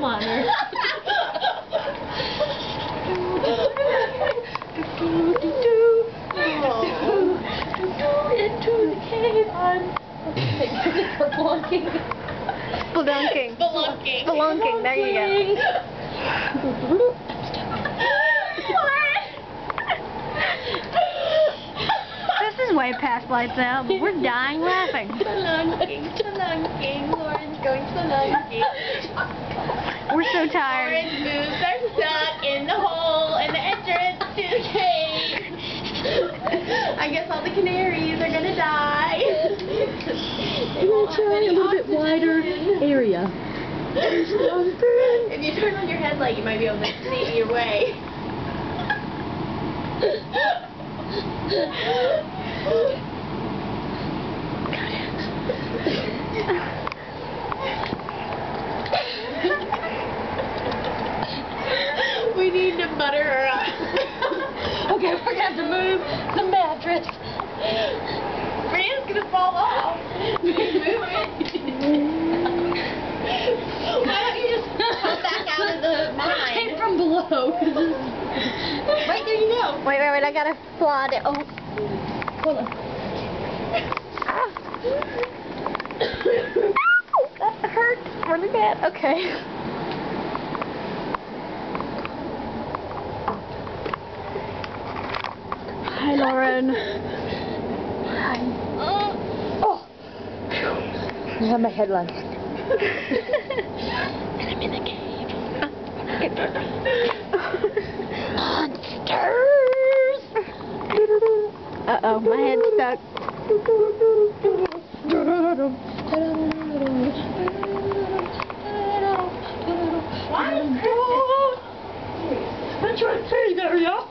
on her. Into the cave. Spelunking. Spelunking. Spelunking. Spelunking. There you go. This is way past lights out, but we're dying laughing. Spelunking, spelunking. Lauren's going spelunking. We're so tired. Lauren's boobs are stuck in the hole in the entrance to the cave. I guess all the canaries are gonna die. I'm going to try a little bit wider area. If you turn on your headlight, you might be able to see your way. We need to butter her up. Okay, we're going to have to move the mattress. Brianna's gonna fall off. Move it. Why don't you just come back out of the mine? Came from below. Right there you go. Wait, I gotta flaunt it. Oh. Hold on. That hurts really bad. Okay. Hi, Lauren. Hi. Oh! I have my headlight. And I'm in the cave. Monsters! Uh-oh, my head's stuck. Why? I'm trying to say there, y'all.